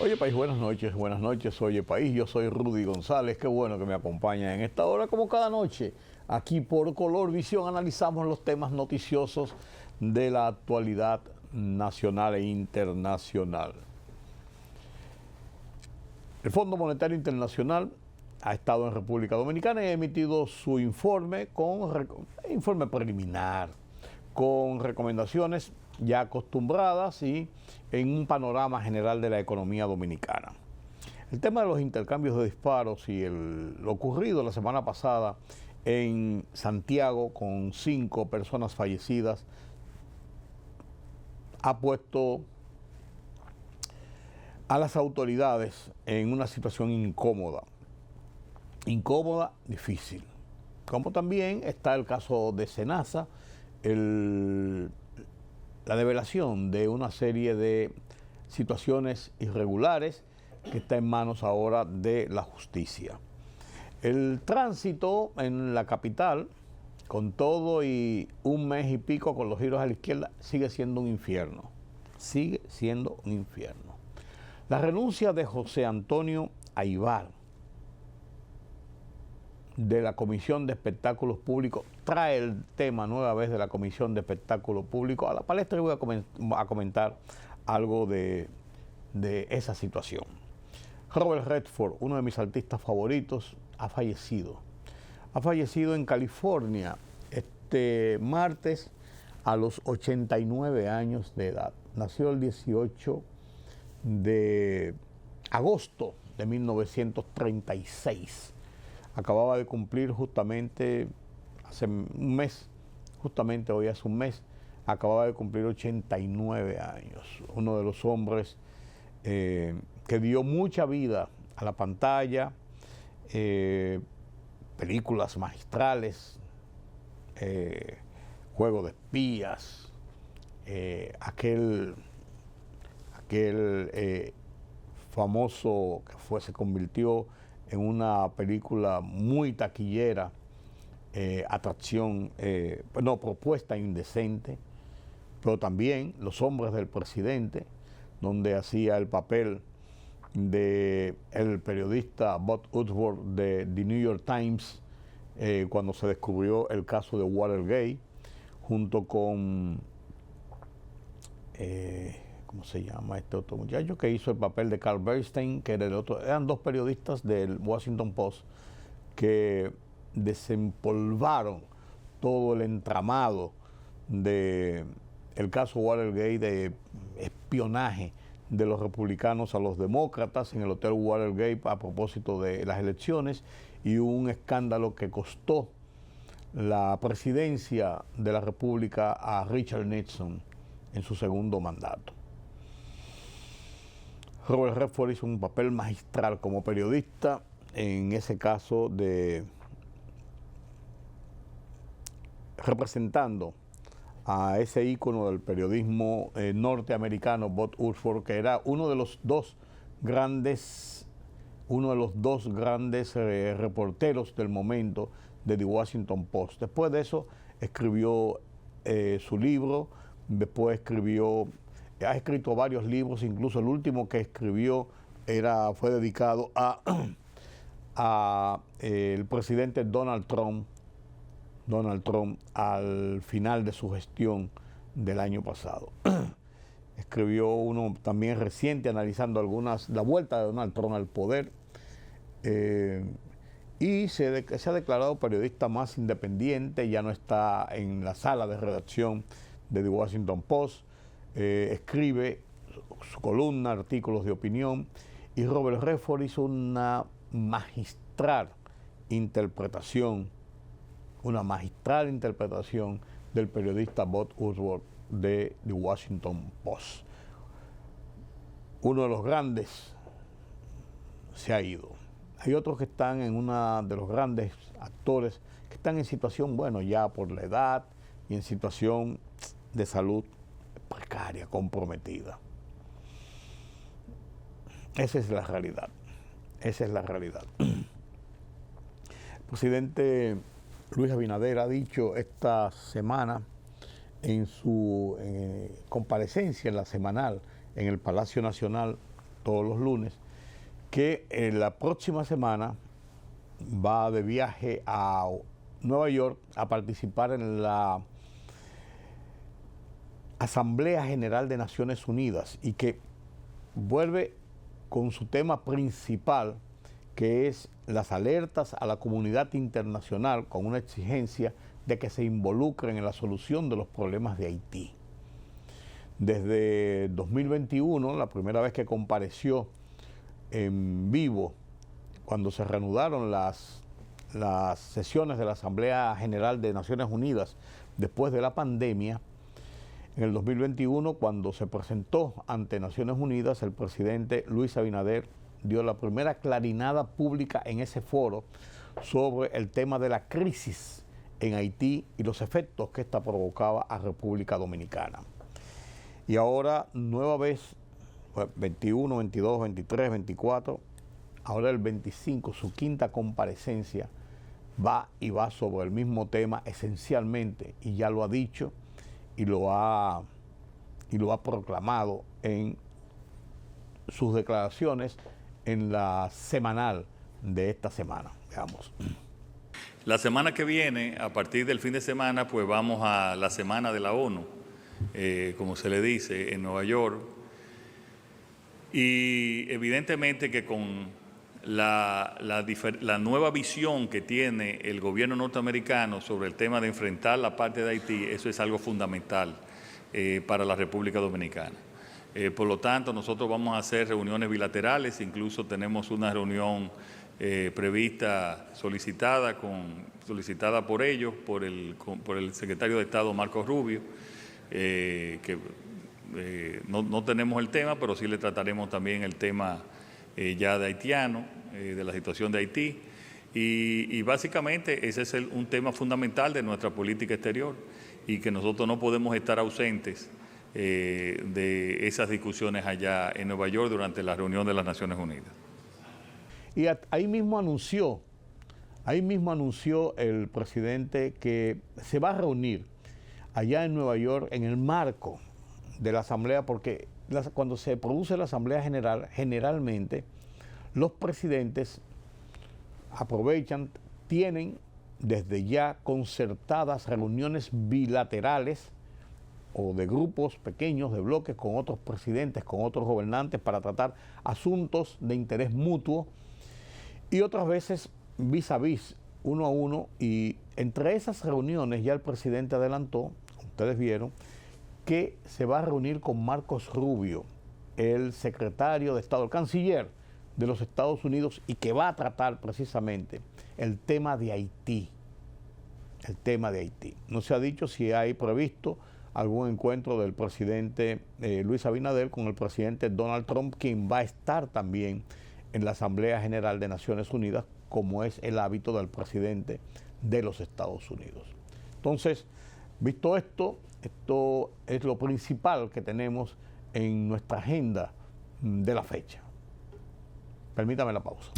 Oye País, buenas noches, oye País, yo soy Rudy González, qué bueno que me acompaña en esta hora como cada noche. Aquí por Color Visión analizamos los temas noticiosos de la actualidad nacional e internacional. El Fondo Monetario Internacional ha estado en República Dominicana y ha emitido su informe informe preliminar, con recomendaciones ya acostumbradas y en un panorama general de la economía dominicana. El tema de los intercambios de disparos y lo ocurrido la semana pasada en Santiago con 5 personas fallecidas ha puesto a las autoridades en una situación incómoda, difícil. Como también está el caso de Senasa, la develación de una serie de situaciones irregulares que está en manos ahora de la justicia. El tránsito en la capital, con todo y un mes y pico con los giros a la izquierda, sigue siendo un infierno. Sigue siendo un infierno. La renuncia de José Antonio Aybar de la Comisión de Espectáculos Públicos trae el tema nueva vez de la Comisión de Espectáculos Públicos a la palestra y voy a comentar algo de esa situación. Robert Redford, uno de mis artistas favoritos, ha fallecido. Ha fallecido en California este martes a los 89 años de edad. Nació el 18 de agosto de 1936. Acababa de cumplir justamente hace un mes, justamente hoy hace un mes, acababa de cumplir 89 años. Uno de los hombres que dio mucha vida a la pantalla, películas magistrales, Juego de Espías, aquel famoso que se convirtió en una película muy taquillera, Propuesta Indecente, pero también Los Hombres del Presidente, donde hacía el papel de el periodista Bob Woodward de The New York Times, cuando se descubrió el caso de Watergate, junto con ¿cómo se llama este otro muchacho que hizo el papel de Carl Bernstein, que era el otro? Eran 2 periodistas del Washington Post que desempolvaron todo el entramado de el caso Watergate, de espionaje de los republicanos a los demócratas en el Hotel Watergate a propósito de las elecciones, y un escándalo que costó la presidencia de la República a Richard Nixon en su segundo mandato. Robert Redford hizo un papel magistral como periodista en ese caso, representando a ese ícono del periodismo norteamericano, Bob Woodward, que era uno de los dos grandes reporteros del momento de The Washington Post. Después de eso escribió su libro, después ha escrito varios libros, incluso el último que escribió fue dedicado a el presidente Donald Trump al final de su gestión del año pasado. Escribió uno también reciente analizando la vuelta de Donald Trump al poder, y se ha declarado periodista más independiente, ya no está en la sala de redacción de The Washington Post, escribe su columna, artículos de opinión, y Robert Redford hizo una magistral interpretación del periodista Bob Woodward de The Washington Post. Uno de los grandes se ha ido. Hay otros que están en una de los grandes actores que están en situación, ya por la edad y en situación de salud precaria, comprometida. Esa es la realidad. El presidente Luis Abinader ha dicho esta semana en su comparecencia en la semanal en el Palacio Nacional todos los lunes, que la próxima semana va de viaje a Nueva York a participar en la Asamblea General de Naciones Unidas y que vuelve con su tema principal, que es las alertas a la comunidad internacional con una exigencia de que se involucren en la solución de los problemas de Haití. Desde 2021, la primera vez que compareció en vivo, cuando se reanudaron las sesiones de la Asamblea General de Naciones Unidas después de la pandemia, en el 2021, cuando se presentó ante Naciones Unidas, el presidente Luis Abinader dio la primera clarinada pública en ese foro sobre el tema de la crisis en Haití y los efectos que esta provocaba a República Dominicana. Y ahora, nueva vez, 21, 22, 23, 24, ahora el 25, su quinta comparecencia, va sobre el mismo tema esencialmente, y ya lo ha dicho y lo ha proclamado en sus declaraciones en la semanal de esta semana. Veamos. La semana que viene, a partir del fin de semana, pues vamos a la Semana de la ONU, como se le dice, en Nueva York. Y evidentemente que con la nueva visión que tiene el gobierno norteamericano sobre el tema de enfrentar la parte de Haití, eso es algo fundamental para la República Dominicana. Por lo tanto, nosotros vamos a hacer reuniones bilaterales, incluso tenemos una reunión prevista, solicitada por ellos, por el secretario de Estado Marco Rubio, que no tenemos el tema, pero sí le trataremos también el tema ya de haitiano, de la situación de Haití, y básicamente ese es un tema fundamental de nuestra política exterior y que nosotros no podemos estar ausentes de esas discusiones allá en Nueva York durante la reunión de las Naciones Unidas. Y ahí mismo anunció el presidente que se va a reunir allá en Nueva York en el marco de la Asamblea, porque cuando se produce la Asamblea General, generalmente los presidentes aprovechan, tienen desde ya concertadas reuniones bilaterales o de grupos pequeños, de bloques con otros presidentes, con otros gobernantes para tratar asuntos de interés mutuo y otras veces vis a vis, uno a uno, y entre esas reuniones ya el presidente adelantó, ustedes vieron, que se va a reunir con Marcos Rubio, el secretario de Estado, el canciller de los Estados Unidos, y que va a tratar precisamente el tema de Haití. El tema de Haití. No se ha dicho si hay previsto algún encuentro del presidente Luis Abinader con el presidente Donald Trump, quien va a estar también en la Asamblea General de Naciones Unidas, como es el hábito del presidente de los Estados Unidos. Entonces, visto esto es lo principal que tenemos en nuestra agenda de la fecha. Permítame la pausa.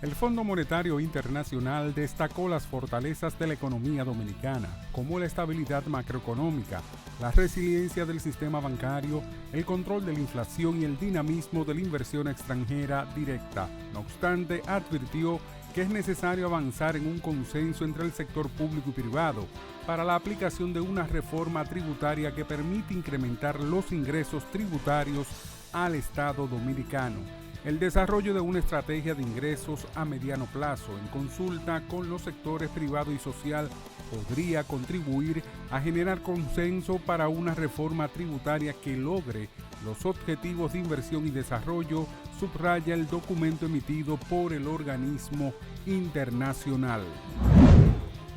El Fondo Monetario Internacional destacó las fortalezas de la economía dominicana, como la estabilidad macroeconómica, la resiliencia del sistema bancario, el control de la inflación y el dinamismo de la inversión extranjera directa. No obstante, advirtió que es necesario avanzar en un consenso entre el sector público y privado para la aplicación de una reforma tributaria que permite incrementar los ingresos tributarios al Estado dominicano. El desarrollo de una estrategia de ingresos a mediano plazo en consulta con los sectores privado y social podría contribuir a generar consenso para una reforma tributaria que logre los objetivos de inversión y desarrollo, subraya el documento emitido por el organismo internacional.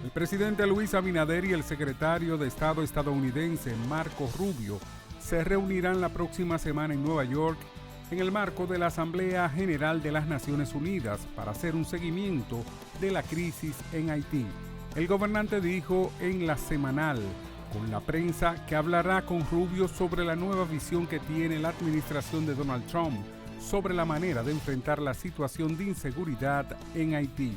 El presidente Luis Abinader y el secretario de Estado estadounidense Marco Rubio se reunirán la próxima semana en Nueva York en el marco de la Asamblea General de las Naciones Unidas para hacer un seguimiento de la crisis en Haití. El gobernante dijo en la semanal con la prensa que hablará con Rubio sobre la nueva visión que tiene la administración de Donald Trump sobre la manera de enfrentar la situación de inseguridad en Haití.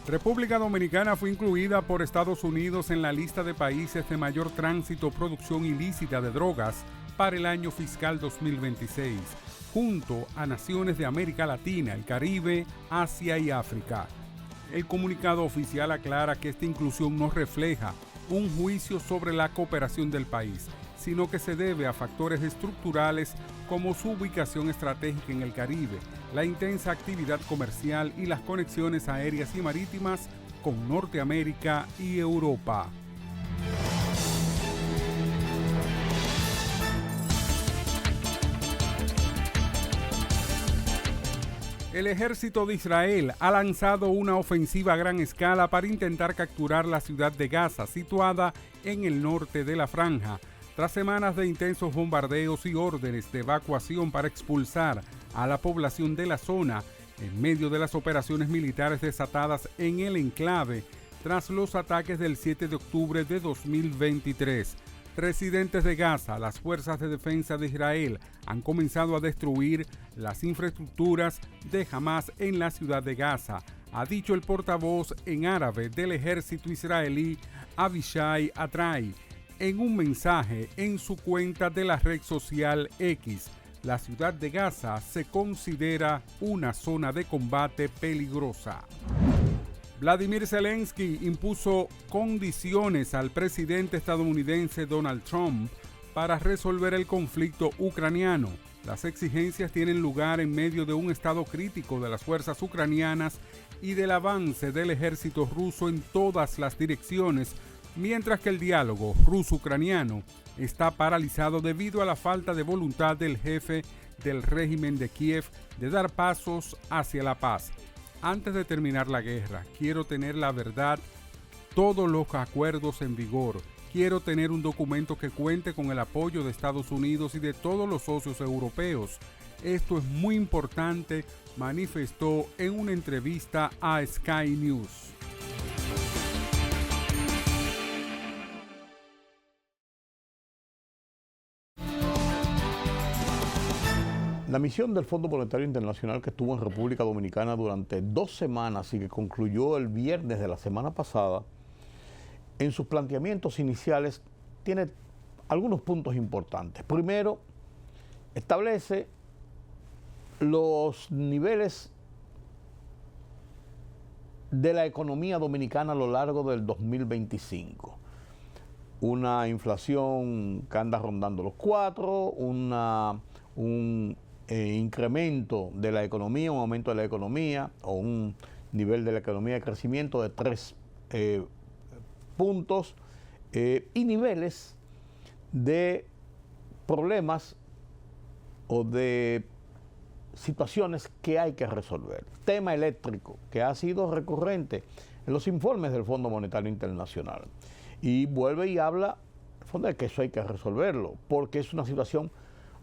República Dominicana fue incluida por Estados Unidos en la lista de países de mayor tránsito o producción ilícita de drogas para el año fiscal 2026, junto a naciones de América Latina, el Caribe, Asia y África. El comunicado oficial aclara que esta inclusión no refleja un juicio sobre la cooperación del país, sino que se debe a factores estructurales como su ubicación estratégica en el Caribe, la intensa actividad comercial y las conexiones aéreas y marítimas con Norteamérica y Europa. El ejército de Israel ha lanzado una ofensiva a gran escala para intentar capturar la ciudad de Gaza, situada en el norte de la franja, tras semanas de intensos bombardeos y órdenes de evacuación para expulsar a la población de la zona en medio de las operaciones militares desatadas en el enclave tras los ataques del 7 de octubre de 2023. Residentes de Gaza, las fuerzas de defensa de Israel han comenzado a destruir las infraestructuras de Hamas en la ciudad de Gaza, ha dicho el portavoz en árabe del ejército israelí, Avishai Atrai, en un mensaje en su cuenta de la red social X. La ciudad de Gaza se considera una zona de combate peligrosa. Vladimir Zelensky impuso condiciones al presidente estadounidense Donald Trump para resolver el conflicto ucraniano. Las exigencias tienen lugar en medio de un estado crítico de las fuerzas ucranianas y del avance del ejército ruso en todas las direcciones, mientras que el diálogo ruso-ucraniano está paralizado debido a la falta de voluntad del jefe del régimen de Kiev de dar pasos hacia la paz. Antes de terminar la guerra, quiero tener la verdad, todos los acuerdos en vigor. Quiero tener un documento que cuente con el apoyo de Estados Unidos y de todos los socios europeos. Esto es muy importante, manifestó en una entrevista a Sky News. La misión del Fondo Monetario Internacional que estuvo en República Dominicana durante 2 semanas y que concluyó el viernes de la semana pasada, en sus planteamientos iniciales tiene algunos puntos importantes. Primero, establece los niveles de la economía dominicana a lo largo del 2025. Una inflación que anda rondando los 4, un incremento de la economía, un aumento de la economía o un nivel de la economía de crecimiento de 3 puntos y niveles de problemas o de situaciones que hay que resolver. Tema eléctrico, que ha sido recurrente en los informes del Fondo Monetario Internacional. Y vuelve y habla de que eso hay que resolverlo, porque es una situación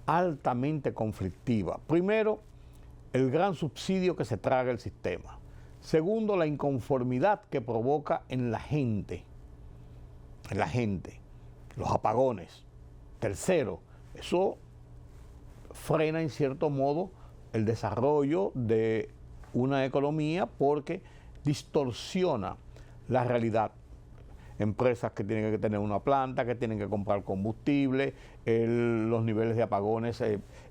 altamente conflictiva. Primero, el gran subsidio que se traga el sistema. Segundo, la inconformidad que provoca en la gente, los apagones. Tercero, eso frena en cierto modo el desarrollo de una economía porque distorsiona la realidad. Empresas que tienen que tener una planta, que tienen que comprar combustible, los niveles de apagones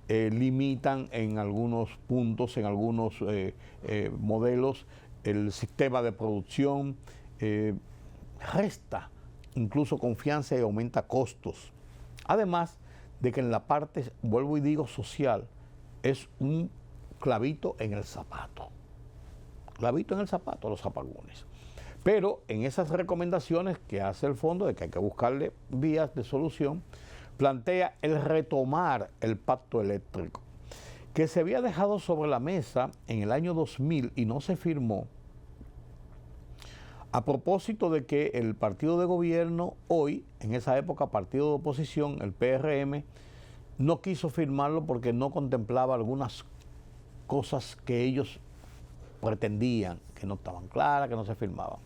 limitan en algunos puntos, en algunos modelos, el sistema de producción, resta incluso confianza y aumenta costos. Además de que en la parte, vuelvo y digo, social, es un clavito en el zapato. Clavito en el zapato, los apagones. Pero en esas recomendaciones que hace el fondo de que hay que buscarle vías de solución, plantea el retomar el pacto eléctrico, que se había dejado sobre la mesa en el año 2000 y no se firmó, a propósito de que el partido de gobierno hoy, en esa época partido de oposición, el PRM, no quiso firmarlo porque no contemplaba algunas cosas que ellos pretendían, que no estaban claras, que no se firmaban.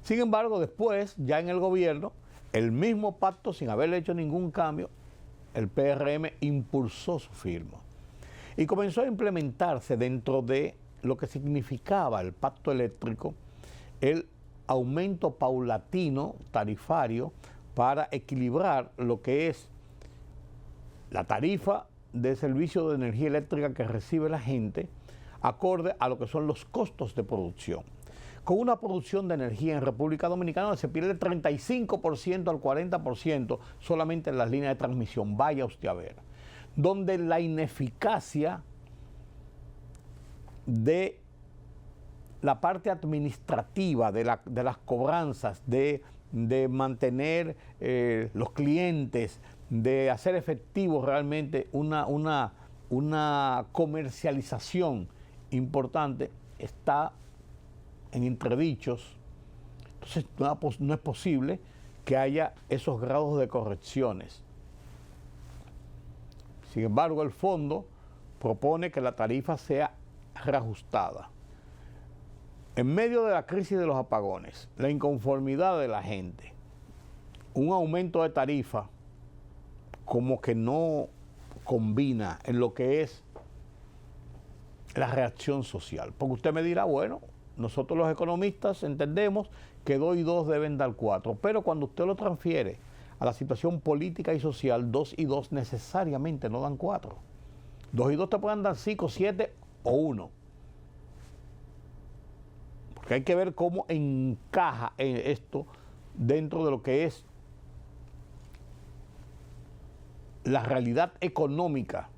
Sin embargo, después, ya en el gobierno, el mismo pacto, sin haberle hecho ningún cambio, el PRM impulsó su firma y comenzó a implementarse dentro de lo que significaba el pacto eléctrico, el aumento paulatino tarifario para equilibrar lo que es la tarifa de servicio de energía eléctrica que recibe la gente acorde a lo que son los costos de producción. Con una producción de energía en República Dominicana se pierde el 35% al 40% solamente en las líneas de transmisión, vaya usted a ver, donde la ineficacia de la parte administrativa de las cobranzas, de mantener los clientes, de hacer efectivo realmente una comercialización importante, está en entredichos. Entonces no es posible que haya esos grados de correcciones. Sin embargo, el fondo propone que la tarifa sea reajustada. En medio de la crisis de los apagones, la inconformidad de la gente, un aumento de tarifa como que no combina en lo que es la reacción social. Porque usted me dirá, bueno, nosotros los economistas entendemos que 2 y 2 deben dar 4, pero cuando usted lo transfiere a la situación política y social, 2 y 2 necesariamente no dan 4. 2 y 2 te pueden dar 5, 7 o 1. Porque hay que ver cómo encaja esto dentro de lo que es la realidad económica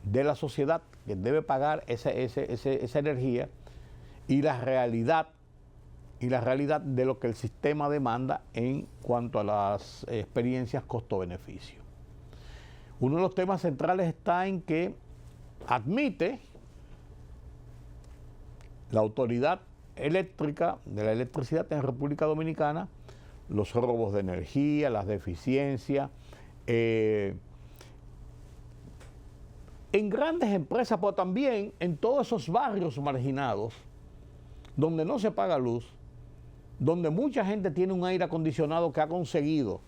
de la sociedad que debe pagar esa energía y la realidad de lo que el sistema demanda en cuanto a las experiencias costo-beneficio. Uno de los temas centrales está en que admite la autoridad eléctrica de la electricidad en República Dominicana los robos de energía, las deficiencias, en grandes empresas, pero también en todos esos barrios marginados donde no se paga luz, donde mucha gente tiene un aire acondicionado que ha conseguido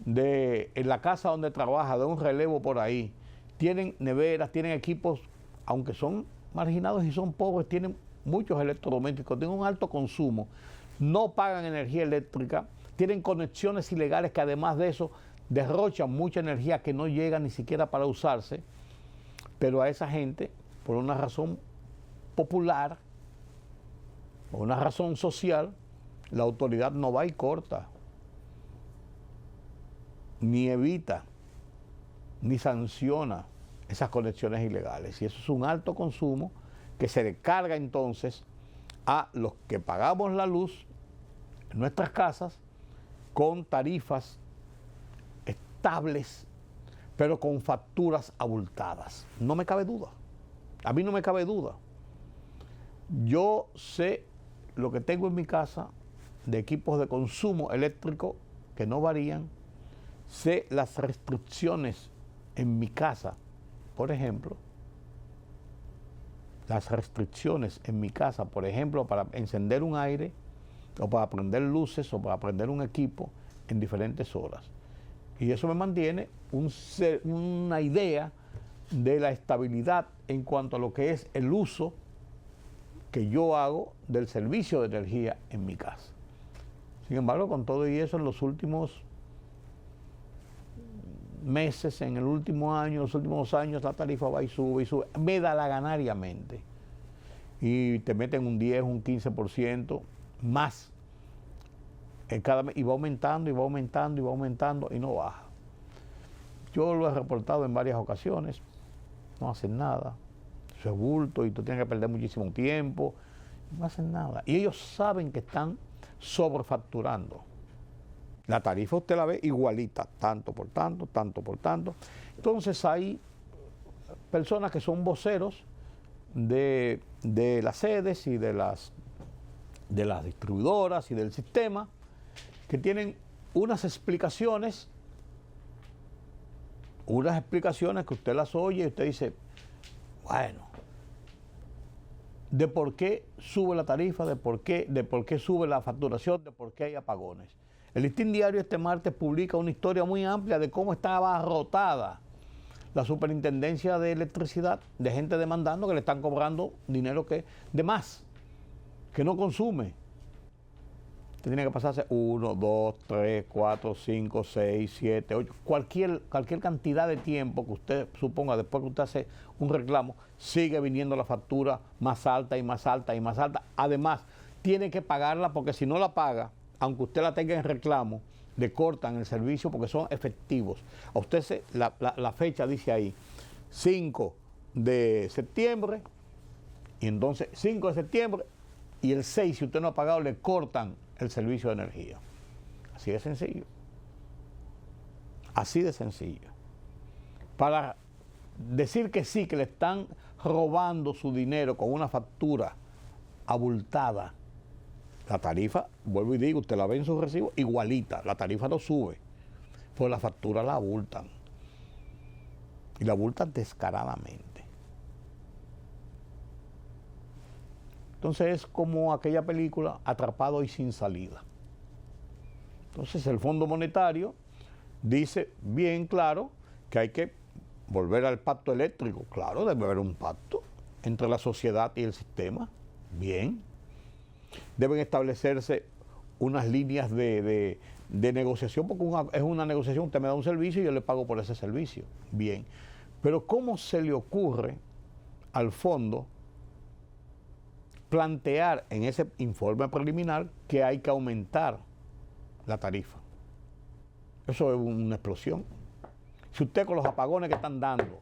en la casa donde trabaja, de un relevo por ahí, tienen neveras, tienen equipos, aunque son marginados y son pobres, tienen muchos electrodomésticos, tienen un alto consumo, no pagan energía eléctrica, tienen conexiones ilegales que además de eso derrochan mucha energía que no llega ni siquiera para usarse, pero a esa gente, por una razón popular, por una razón social, la autoridad no va y corta, ni evita, ni sanciona esas conexiones ilegales. Y eso es un alto consumo que se descarga entonces a los que pagamos la luz en nuestras casas con tarifas estables, pero con facturas abultadas. No me cabe duda. A mí no me cabe duda. Yo sé lo que tengo en mi casa de equipos de consumo eléctrico que no varían. Sé las restricciones en mi casa, por ejemplo. Las restricciones en mi casa, por ejemplo, para encender un aire, o para prender luces, o para prender un equipo en diferentes horas. Y eso me mantiene una idea de la estabilidad en cuanto a lo que es el uso que yo hago del servicio de energía en mi casa. Sin embargo, con todo y eso, en los últimos meses, en el último año, los últimos años, la tarifa va y sube, medalaganariamente. Y te meten un 10, un 15% más en cada mes, y va aumentando, y va aumentando, y va aumentando, y no baja. Yo lo he reportado en varias ocasiones, no hacen nada. Eso es bulto y tú tienes que perder muchísimo tiempo, no hacen nada. Y ellos saben que están sobrefacturando. La tarifa usted la ve igualita, tanto por tanto, tanto por tanto. Entonces hay personas que son voceros de las sedes y de las distribuidoras y del sistema, que tienen unas explicaciones que usted las oye y usted dice, bueno, de por qué sube la tarifa, de por qué sube la facturación, de por qué hay apagones. El Listín Diario este martes publica una historia muy amplia de cómo está abarrotada la Superintendencia de Electricidad de gente demandando que le están cobrando dinero de más, que no consume. Usted tiene que pasarse 1, 2, 3, 4, 5, 6, 7, 8, cualquier cantidad de tiempo que usted suponga, después que usted hace un reclamo, sigue viniendo la factura más alta y más alta y más alta. Además, tiene que pagarla porque si no la paga, aunque usted la tenga en reclamo, le cortan el servicio porque son efectivos. A usted la fecha dice ahí, 5 de septiembre, y entonces 5 de septiembre, y el 6, si usted no ha pagado, le cortan el servicio de energía. Así de sencillo. Así de sencillo. Para decir que sí, que le están robando su dinero con una factura abultada, la tarifa, vuelvo y digo, usted la ve en su recibo, igualita, la tarifa no sube, pues la factura la abultan. Y la abultan descaradamente. Entonces es como aquella película, Atrapado y sin salida. Entonces el Fondo Monetario dice bien claro que hay que volver al pacto eléctrico. Claro, debe haber un pacto entre la sociedad y el sistema. Bien. Deben establecerse unas líneas de negociación, porque es una negociación, usted me da un servicio y yo le pago por ese servicio. Bien. Pero ¿cómo se le ocurre al fondo plantear en ese informe preliminar que hay que aumentar la tarifa? Eso es una explosión. Si usted con los apagones que están dando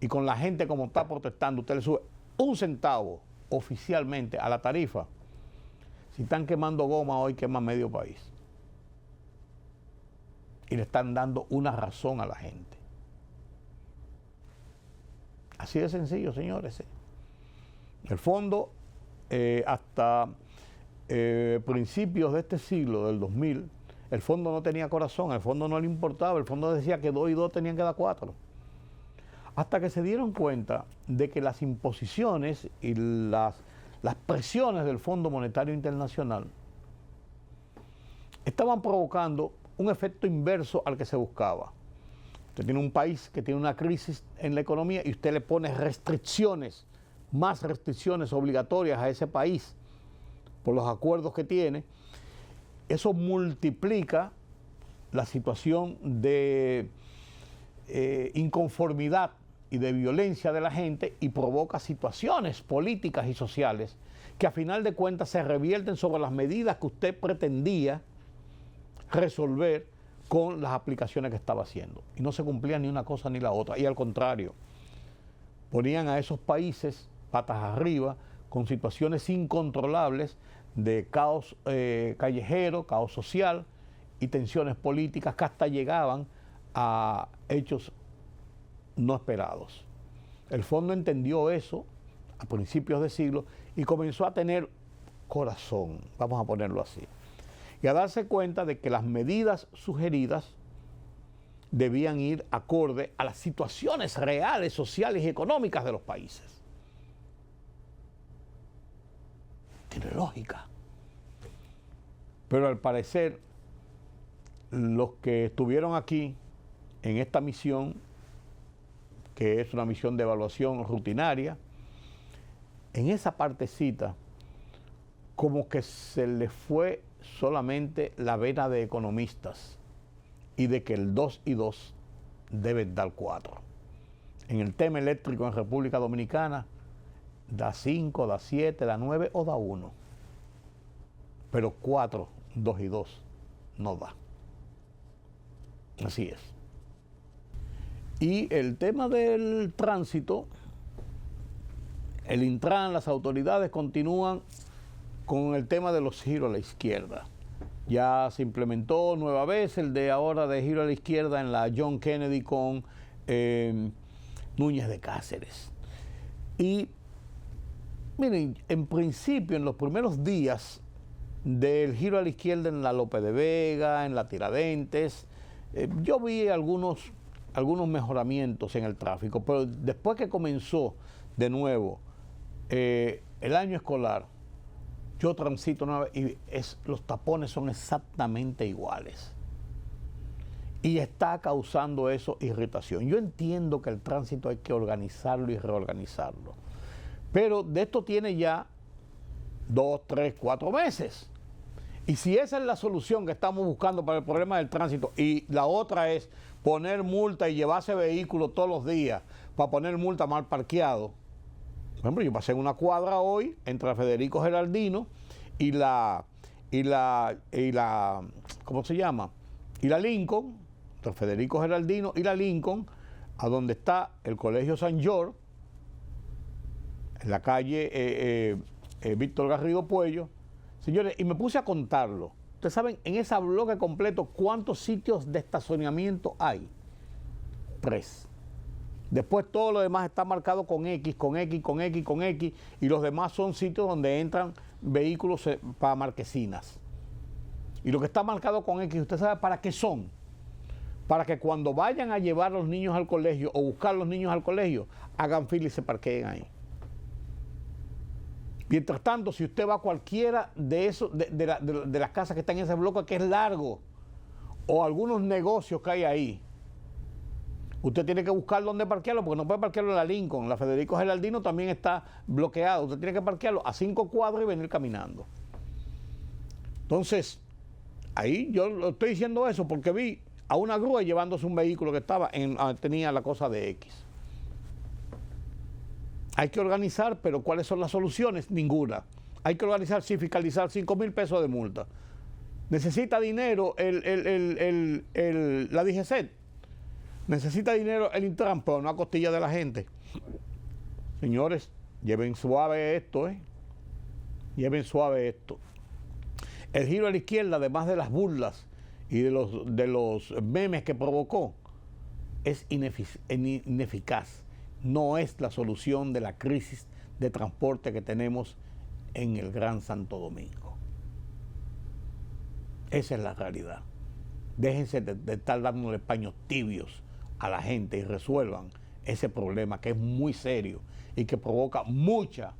y con la gente como está protestando, usted le sube 1 centavo oficialmente a la tarifa, si están quemando goma hoy, queman medio país. Y le están dando una razón a la gente. Así de sencillo, señores. El fondo, hasta principios de este siglo, del 2000, el fondo no tenía corazón, el fondo no le importaba, el fondo decía que 2 y 2 tenían que dar 4. Hasta que se dieron cuenta de que las imposiciones y las presiones del Fondo Monetario Internacional estaban provocando un efecto inverso al que se buscaba. Usted tiene un país que tiene una crisis en la economía y usted le pone restricciones, más restricciones obligatorias a ese país por los acuerdos que tiene. Eso multiplica la situación de inconformidad y de violencia de la gente y provoca situaciones políticas y sociales que a final de cuentas se revierten sobre las medidas que usted pretendía resolver con las aplicaciones que estaba haciendo. Y no se cumplía ni una cosa ni la otra. Y al contrario, ponían a esos países patas arriba con situaciones incontrolables de caos callejero, caos social y tensiones políticas que hasta llegaban a hechos no esperados. El fondo entendió eso a principios de siglo y comenzó a tener corazón, vamos a ponerlo así, y a darse cuenta de que las medidas sugeridas debían ir acorde a las situaciones reales, sociales y económicas de los países. Tiene lógica. Pero al parecer, los que estuvieron aquí en esta misión, que es una misión de evaluación rutinaria, en esa partecita, como que se le fue solamente la vena de economistas y de que el 2 y 2 deben dar 4. En el tema eléctrico en República Dominicana, da 5, da 7, da 9 o da 1. Pero 4, 2 y 2 no da. Así es. Y el tema del tránsito, el Intran, las autoridades continúan con el tema de los giros a la izquierda. Ya se implementó nueva vez el de ahora de giro a la izquierda en la John Kennedy con Núñez de Cáceres. Y miren, en principio, en los primeros días del giro a la izquierda en la López de Vega, en la Tiradentes, yo vi algunos mejoramientos en el tráfico, pero después que comenzó de nuevo el año escolar, yo transito una vez y los tapones son exactamente iguales. Y está causando eso irritación. Yo entiendo que el tránsito hay que organizarlo y reorganizarlo. Pero de esto tiene ya 2, 3, 4 meses. Y si esa es la solución que estamos buscando para el problema del tránsito, y la otra es poner multa y llevarse vehículos todos los días para poner multa mal parqueado. Por ejemplo, yo pasé en una cuadra hoy entre Federico Geraldino y la ¿cómo se llama? Y la Lincoln, entre Federico Geraldino y la Lincoln, a donde está el Colegio San George, en la calle Víctor Garrido Puello. Señores, y me puse a contarlo. Ustedes saben, en ese bloque completo, ¿cuántos sitios de estacionamiento hay? 3. Después todo lo demás está marcado con X, con X, con X, con X, y los demás son sitios donde entran vehículos para marquesinas. Y lo que está marcado con X, ¿usted sabe para qué son? Para que cuando vayan a llevar a los niños al colegio o buscar a los niños al colegio, hagan fila y se parqueen ahí. Mientras tanto, si usted va a cualquiera de esos, de las casas que están en ese bloque que es largo, o algunos negocios que hay ahí, usted tiene que buscar dónde parquearlo, porque no puede parquearlo en la Lincoln. La Federico Geraldino también está bloqueado. Usted tiene que parquearlo a 5 cuadras y venir caminando. Entonces, ahí yo lo estoy diciendo eso porque vi a una grúa llevándose un vehículo que tenía la cosa de X. Hay que organizar, pero ¿cuáles son las soluciones? Ninguna. Hay que organizar, sí, fiscalizar 5,000 pesos de multa. ¿Necesita dinero la DGCET? ¿Necesita dinero el Intran? Pero no a costilla de la gente. Señores, lleven suave esto, Lleven suave esto. El giro a la izquierda, además de las burlas y de los memes que provocó, es ineficaz. No es la solución de la crisis de transporte que tenemos en el Gran Santo Domingo. Esa es la realidad. Déjense de estar dándole paños tibios a la gente y resuelvan ese problema que es muy serio y que provoca mucha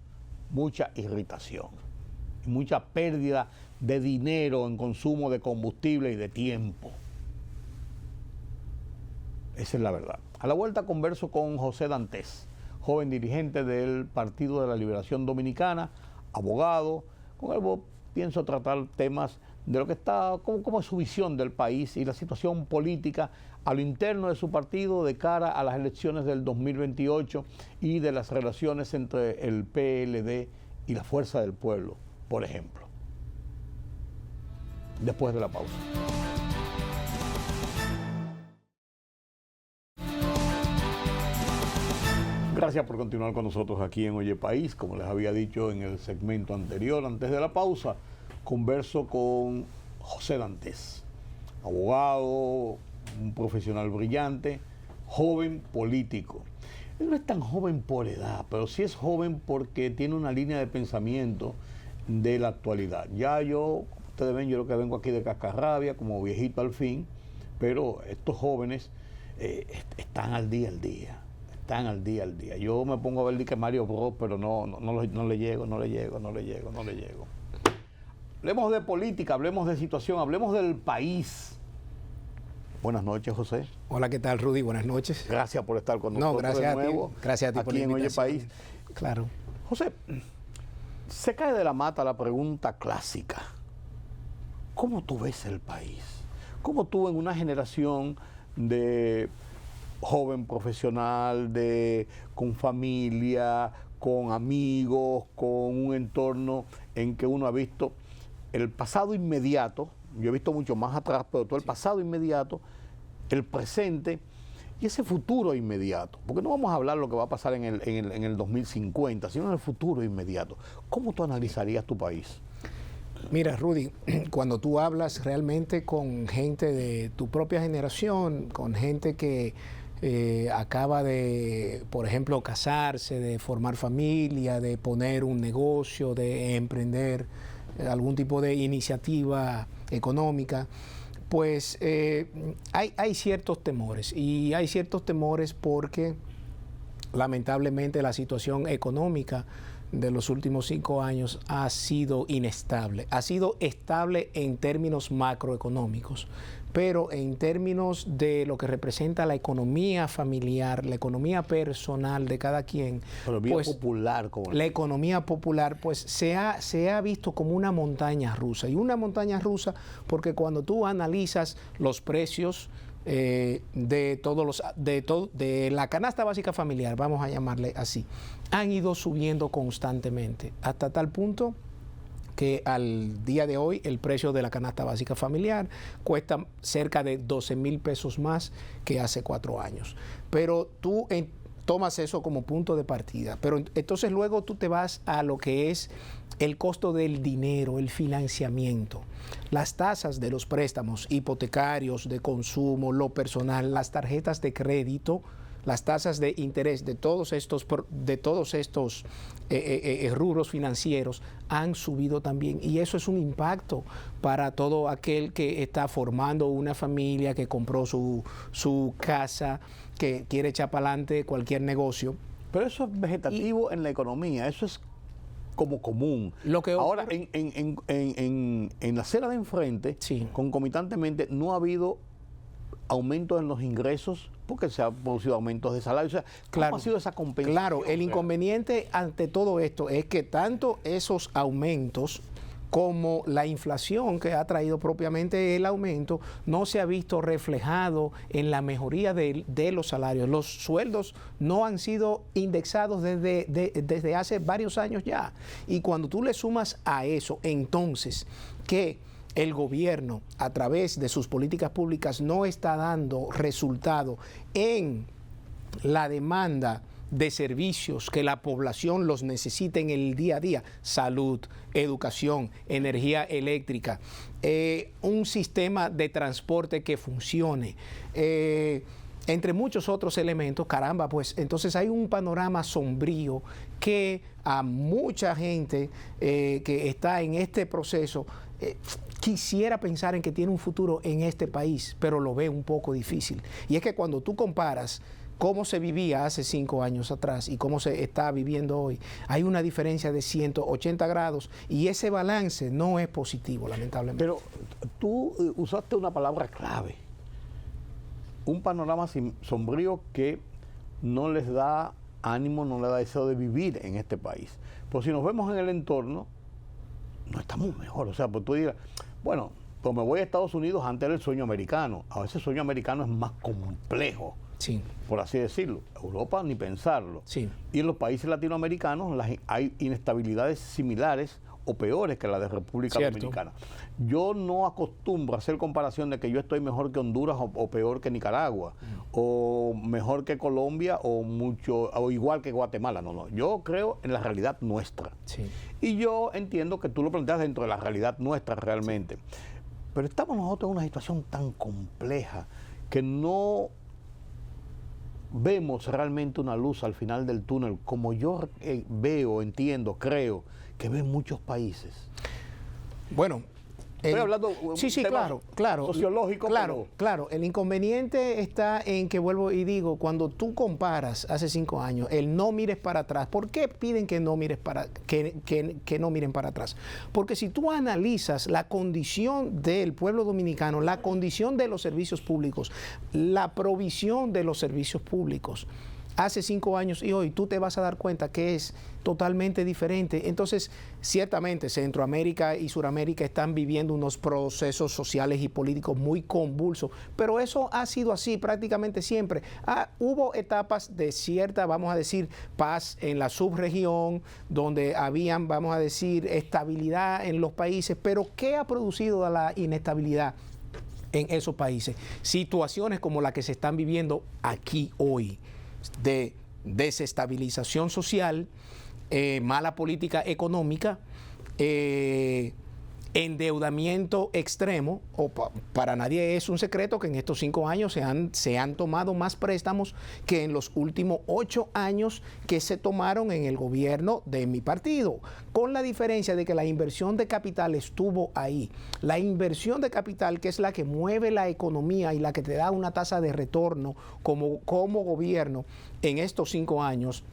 irritación y mucha pérdida de dinero en consumo de combustible y de tiempo. Esa es la verdad. A la vuelta converso con José Dantes, joven dirigente del Partido de la Liberación Dominicana, abogado. Con él pienso tratar temas de lo que está, cómo es su visión del país y la situación política a lo interno de su partido de cara a las elecciones del 2028 y de las relaciones entre el PLD y la Fuerza del Pueblo, por ejemplo. Después de la pausa. Gracias por continuar con nosotros aquí en Oye País. Como les había dicho en el segmento anterior, antes de la pausa, converso con José Dantes, abogado, un profesional brillante, joven político. Él no es tan joven por edad, pero sí es joven porque tiene una línea de pensamiento de la actualidad. Ya yo, ustedes ven, yo lo que vengo aquí de cascarrabia, como viejito al fin, pero estos jóvenes están al día al día. Están al día al día. Yo me pongo a ver que Mario Bros, pero no le llego. Hablemos de política, hablemos de situación, hablemos del país. Buenas noches, José. Hola, ¿qué tal, Rudy? Buenas noches. Gracias por estar con nosotros gracias de nuevo. Gracias a ti aquí por la invitación. En Oye País. Claro. José, se cae de la mata la pregunta clásica. ¿Cómo tú ves el país? ¿Cómo tú en una generación de joven profesional, con familia, con amigos, con un entorno en que uno ha visto el pasado inmediato, yo he visto mucho más atrás, pero todo el pasado inmediato, el presente y ese futuro inmediato? Porque no vamos a hablar lo que va a pasar en el 2050, sino en el futuro inmediato. ¿Cómo tú analizarías tu país? Mira, Rudy, cuando tú hablas realmente con gente de tu propia generación, con gente que acaba de, por ejemplo, casarse, de formar familia, de poner un negocio, de emprender algún tipo de iniciativa económica, pues hay ciertos temores. Y hay ciertos temores porque lamentablemente la situación económica de los últimos 5 años ha sido inestable. Ha sido estable en términos macroeconómicos, pero en términos de lo que representa la economía familiar, la economía personal de cada quien, pues, popular, como la economía popular, pues se ha visto como una montaña rusa. Y una montaña rusa porque cuando tú analizas los precios de la canasta básica familiar, vamos a llamarle así, han ido subiendo constantemente, hasta tal punto que al día de hoy el precio de la canasta básica familiar cuesta cerca de 12,000 pesos más que hace 4 años. Pero tú tomas eso como punto de partida, pero entonces luego tú te vas a lo que es el costo del dinero, el financiamiento, las tasas de los préstamos hipotecarios, de consumo, lo personal, las tarjetas de crédito, las tasas de interés de todos estos rubros financieros han subido también, y eso es un impacto para todo aquel que está formando una familia, que compró su casa, que quiere echar para adelante cualquier negocio. Pero eso es vegetativo en la economía, eso es como común. Ahora, en la acera de enfrente, sí, concomitantemente, no ha habido aumentos en los ingresos porque se han producido aumentos de salario. O sea, ¿cómo ha sido esa compensación? Claro, el inconveniente ante todo esto es que tanto esos aumentos como la inflación que ha traído propiamente el aumento no se ha visto reflejado en la mejoría de los salarios. Los sueldos no han sido indexados desde hace varios años ya. Y cuando tú le sumas a eso, entonces, que el gobierno, a través de sus políticas públicas, no está dando resultado en la demanda de servicios que la población los necesita en el día a día: salud, educación, energía eléctrica, un sistema de transporte que funcione, entre muchos otros elementos. Caramba, pues entonces hay un panorama sombrío que a mucha gente que está en este proceso quisiera pensar en que tiene un futuro en este país, pero lo ve un poco difícil. Y es que cuando tú comparas cómo se vivía hace 5 años atrás y cómo se está viviendo hoy, hay una diferencia de 180 grados, y ese balance no es positivo, lamentablemente. Pero tú usaste una palabra clave: un panorama sombrío que no les da ánimo, no les da deseo de vivir en este país. Pues si nos vemos en el entorno, no estamos mejor. O sea, pues tú dirás, bueno, pues me voy a Estados Unidos, antes era el sueño americano. A veces el sueño americano es más complejo, sí, por así decirlo. Europa, ni pensarlo. Sí. Y en los países latinoamericanos hay inestabilidades similares o peores que la de República Dominicana. Yo no acostumbro a hacer comparación de que yo estoy mejor que Honduras o peor que Nicaragua, o mejor que Colombia o igual que Guatemala. No. Yo creo en la realidad nuestra. Sí. Y yo entiendo que tú lo planteas dentro de la realidad nuestra realmente. Sí. Pero estamos nosotros en una situación tan compleja que no vemos realmente una luz al final del túnel, como yo veo, entiendo, creo que ven muchos países. Bueno, estoy hablando sí, claro, sociológico. Claro, el inconveniente está en que, vuelvo y digo, cuando tú comparas hace 5 años, el no mires para atrás. ¿Por qué piden que no mires que no miren para atrás? Porque si tú analizas la condición del pueblo dominicano, la condición de los servicios públicos, la provisión de los servicios públicos hace 5 años y hoy, tú te vas a dar cuenta que es totalmente diferente. Entonces, ciertamente Centroamérica y Suramérica están viviendo unos procesos sociales y políticos muy convulsos, pero eso ha sido así prácticamente siempre. Hubo etapas de cierta, vamos a decir, paz en la subregión, donde habían, vamos a decir, estabilidad en los países, pero ¿qué ha producido la inestabilidad en esos países? Situaciones como la que se están viviendo aquí hoy, de desestabilización social, mala política económica, endeudamiento extremo. Para nadie es un secreto que en estos 5 años se han tomado más préstamos que en los últimos 8 años que se tomaron en el gobierno de mi partido, con la diferencia de que la inversión de capital estuvo ahí. La inversión de capital, que es la que mueve la economía y la que te da una tasa de retorno como gobierno en estos 5 años,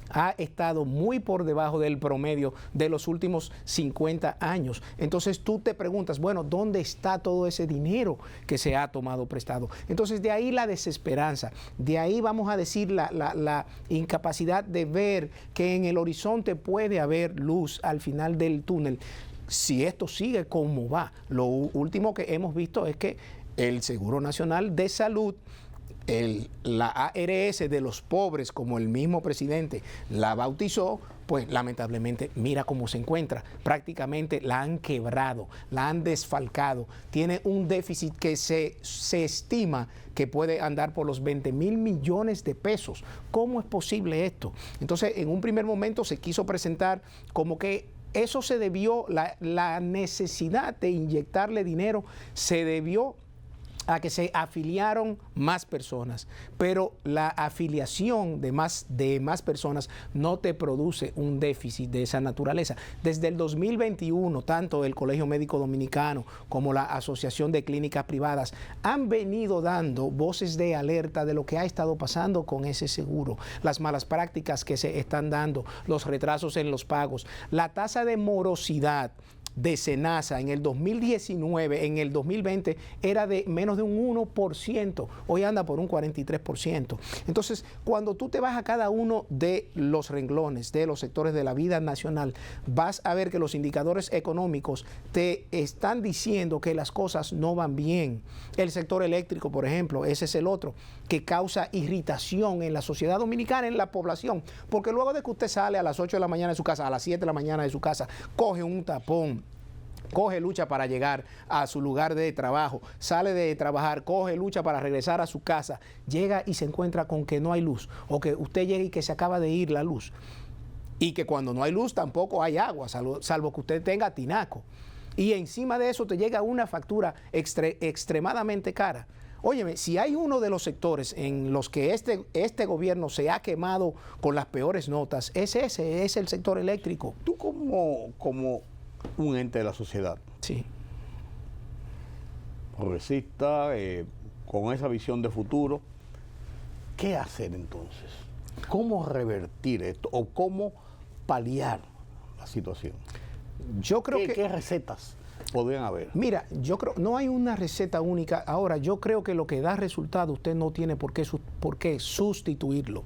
ha estado muy por debajo del promedio de los últimos 50 años. Entonces tú te preguntas, bueno, ¿dónde está todo ese dinero que se ha tomado prestado? Entonces de ahí la desesperanza, de ahí vamos a decir la incapacidad de ver que en el horizonte puede haber luz al final del túnel. Si esto sigue como va, lo último que hemos visto es que el Seguro Nacional de Salud, la ARS de los pobres, como el mismo presidente la bautizó, pues lamentablemente mira cómo se encuentra. Prácticamente la han quebrado, la han desfalcado. Tiene un déficit que se estima que puede andar por los 20,000 millones de pesos. ¿Cómo es posible esto? Entonces, en un primer momento se quiso presentar como que eso se debió, la necesidad de inyectarle dinero se debió a que se afiliaron más personas, pero la afiliación de más personas no te produce un déficit de esa naturaleza. Desde el 2021, tanto el Colegio Médico Dominicano como la Asociación de Clínicas Privadas han venido dando voces de alerta de lo que ha estado pasando con ese seguro, las malas prácticas que se están dando, los retrasos en los pagos, la tasa de morosidad de SENASA en el 2019, en el 2020 era de menos de un 1%, hoy anda por un 43%. Entonces, cuando tú te vas a cada uno de los renglones, de los sectores de la vida nacional, vas a ver que los indicadores económicos te están diciendo que las cosas no van bien. El sector eléctrico, por ejemplo, ese es el otro, que causa irritación en la sociedad dominicana, en la población, porque luego de que usted sale a las 8 de la mañana de su casa, a las 7 de la mañana de su casa, coge un tapón, coge lucha para llegar a su lugar de trabajo, sale de trabajar, coge lucha para regresar a su casa, llega y se encuentra con que no hay luz, o que usted llega y que se acaba de ir la luz, y que cuando no hay luz tampoco hay agua, salvo que usted tenga tinaco, y encima de eso te llega una factura extremadamente cara. Óyeme, si hay uno de los sectores en los que este gobierno se ha quemado con las peores notas, ese es el sector eléctrico. Tú como un ente de la sociedad, sí, progresista, con esa visión de futuro, ¿qué hacer entonces? ¿Cómo revertir esto o cómo paliar la situación? Yo creo ¿Qué recetas podrían haber? Mira, yo creo, no hay una receta única. Ahora, yo creo que lo que da resultado, usted no tiene por qué sustituirlo.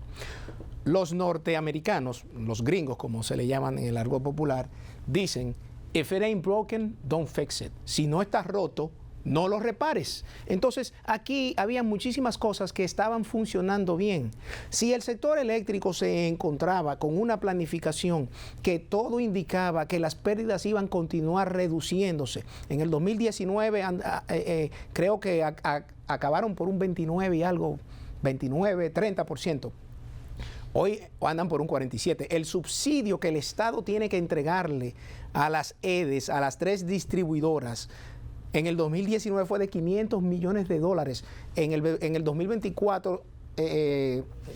Los norteamericanos, los gringos, como se le llaman en el argot popular, dicen, if it ain't broken, don't fix it. Si no está roto, no lo repares. Entonces, aquí había muchísimas cosas que estaban funcionando bien. Si el sector eléctrico se encontraba con una planificación que todo indicaba que las pérdidas iban a continuar reduciéndose, en el 2019 creo que acabaron por un 29 y algo, 29, 30%. Hoy andan por un 47%. El subsidio que el Estado tiene que entregarle a las EDES, a las 3 distribuidoras, en el 2019 fue de $500 millones. En el 2024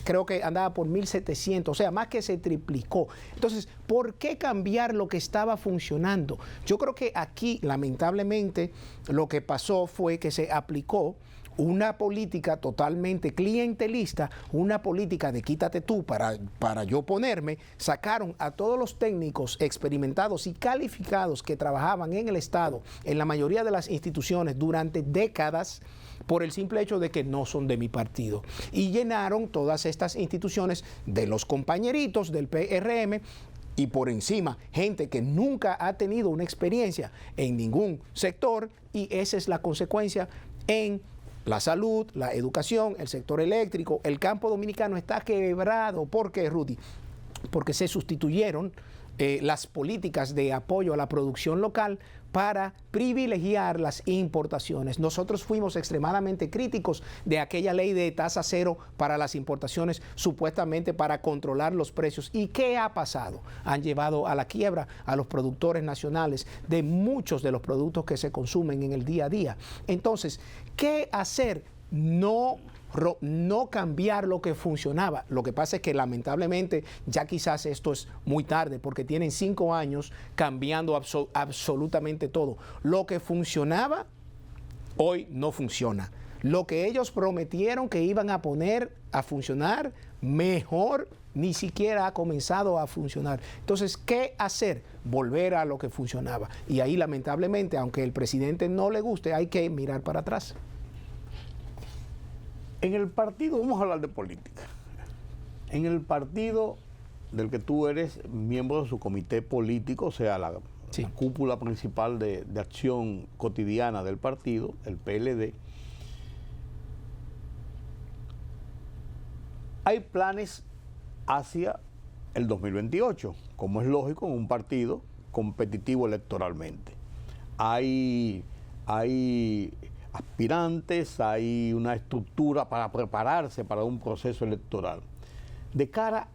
creo que andaba por 1.700, o sea, más que se triplicó. Entonces, ¿por qué cambiar lo que estaba funcionando? Yo creo que aquí, lamentablemente, lo que pasó fue que se aplicó una política totalmente clientelista, una política de quítate tú para yo ponerme. Sacaron a todos los técnicos experimentados y calificados que trabajaban en el Estado, en la mayoría de las instituciones durante décadas, por el simple hecho de que no son de mi partido. Y llenaron todas estas instituciones de los compañeritos del PRM, y por encima, gente que nunca ha tenido una experiencia en ningún sector, y esa es la consecuencia en la salud, la educación, el sector eléctrico. El campo dominicano está quebrado. ¿Por qué, Rudy? Porque se sustituyeron las políticas de apoyo a la producción local para privilegiar las importaciones. Nosotros fuimos extremadamente críticos de aquella ley de tasa cero para las importaciones, supuestamente para controlar los precios. ¿Y qué ha pasado? Han llevado a la quiebra a los productores nacionales de muchos de los productos que se consumen en el día a día. Entonces, ¿qué hacer? No cambiar lo que funcionaba. Lo que pasa es que lamentablemente ya quizás esto es muy tarde, porque tienen 5 años cambiando absolutamente todo. Lo que funcionaba hoy no funciona. Lo que ellos prometieron que iban a poner a funcionar mejor, ni siquiera ha comenzado a funcionar. Entonces, ¿qué hacer? Volver a lo que funcionaba. Y ahí, lamentablemente, aunque el presidente no le guste, hay que mirar para atrás. En el partido, vamos a hablar de política. En el partido del que tú eres miembro de su comité político, o sea, la cúpula principal de acción cotidiana del partido, el PLD, hay planes hacia el 2028, como es lógico en un partido competitivo electoralmente. Hay aspirantes, hay una estructura para prepararse para un proceso electoral. De cara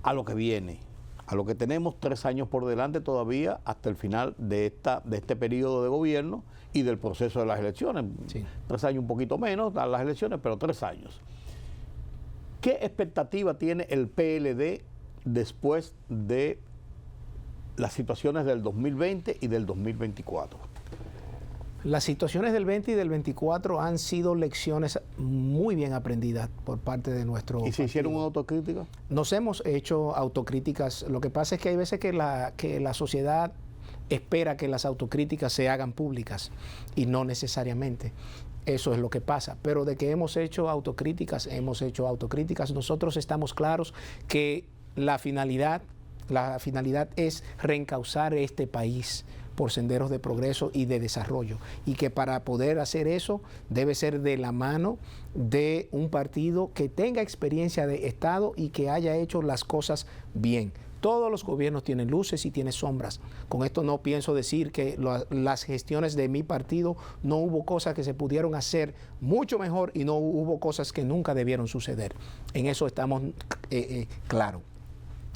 a lo que viene, a lo que tenemos 3 años por delante todavía hasta el final de este periodo de gobierno y del proceso de las elecciones. Sí. 3 años un poquito menos a las elecciones, pero 3 años. ¿Qué expectativa tiene el PLD después de las situaciones del 2020 y del 2024? Las situaciones del 20 y del 24 han sido lecciones muy bien aprendidas por parte de nuestro partido. ¿Y se hicieron una autocrítica? Nos hemos hecho autocríticas. Lo que pasa es que hay veces que la sociedad espera que las autocríticas se hagan públicas y no necesariamente. Eso es lo que pasa. Pero de que hemos hecho autocríticas, hemos hecho autocríticas. Nosotros estamos claros que la finalidad es reencauzar este país por senderos de progreso y de desarrollo, y que para poder hacer eso debe ser de la mano de un partido que tenga experiencia de Estado y que haya hecho las cosas bien. Todos los gobiernos tienen luces y tienen sombras. Con esto no pienso decir que las gestiones de mi partido no hubo cosas que se pudieron hacer mucho mejor y no hubo cosas que nunca debieron suceder. En eso estamos claros.